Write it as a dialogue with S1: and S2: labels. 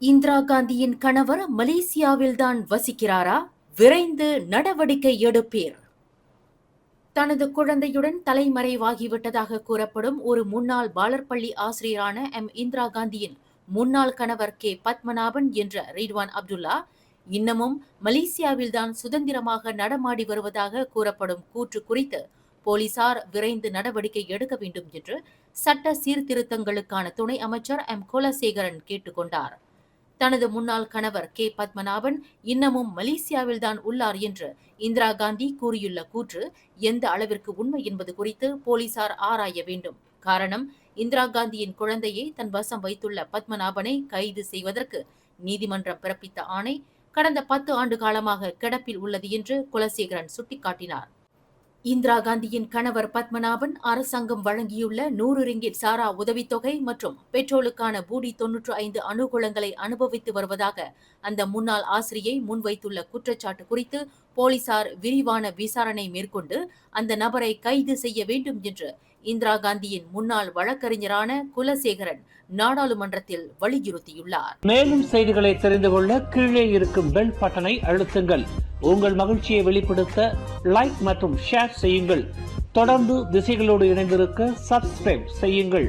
S1: இந்திரா காந்தியின் கணவர் மலேசியாவில்தான் வசிக்கிறாரா? விரைந்து நடவடிக்கை எடுப்பீர். தனது குழந்தையுடன் தலைமறைவாகிவிட்டதாக கூறப்படும் ஒரு முன்னாள் பாலர் பள்ளி ஆசிரியரான இந்திரா காந்தியின் முன்னாள் கணவர் பத்மநாபன் என்ற ரிட்வான் அப்துல்லா இன்னமும் மலேசியாவில்தான் சுதந்திரமாக நடமாடி வருவதாக கூறப்படும் கூற்று குறித்து போலீசார் விரைந்து நடவடிக்கை எடுக்க வேண்டும் என்று சட்ட சீர்திருத்தங்களுக்கான துணை அமைச்சர் குலசேகரன் கேட்டுக்கொண்டார். தனது முன்னாள் கணவர் பத்மநாபன் இன்னமும் மலேசியாவில்தான் உள்ளார் என்று இந்திரா காந்தி கூறியுள்ள கூற்று எந்த அளவிற்கு உண்மை என்பது குறித்து போலீசார் ஆராய வேண்டும். காரணம், இந்திரா காந்தியின் குழந்தையை தன் வசம் வைத்துள்ள பத்மநாபனை கைது செய்வதற்கு நீதிமன்றம் பிறப்பித்த ஆணை கடந்த 10 ஆண்டு காலமாக கிடப்பில் உள்ளது என்று குலசேகரன் சுட்டிக்காட்டினார். இந்திரா காந்தியின் கணவர் பத்மநாபன் அரசாங்கம் வழங்கியுள்ள 100 ரிங்கிட் சாரா உதவித்தொகை மற்றும் பெட்ரோலுக்கான பூடி 95 அனுகூலங்களை அனுபவித்து வருவதாக அந்த முன்னாள் ஆசிரியை முன்வைத்துள்ள குற்றச்சாட்டு குறித்து போலீசார் விரிவான விசாரணை மேற்கொண்டு அந்த நபரை கைது செய்ய வேண்டும் என்று இந்திரா காந்தியின் முன்னாள் வழக்கறிஞரான குலசேகரன் நாடாளுமன்றத்தில் வலியுறுத்தியுள்ளார்.
S2: மேலும் செய்திகளை தெரிந்து கொள்ள கீழே இருக்கும் பெல் பட்டனை அழுத்துங்கள். உங்கள் மகிழ்ச்சியை வெளிப்படுத்த லைக் மற்றும் ஷேர் செய்யுங்கள். தொடர்ந்து திசைகளோடு இணைந்திருக்க சப்ஸ்கிரைப் செய்யுங்கள்.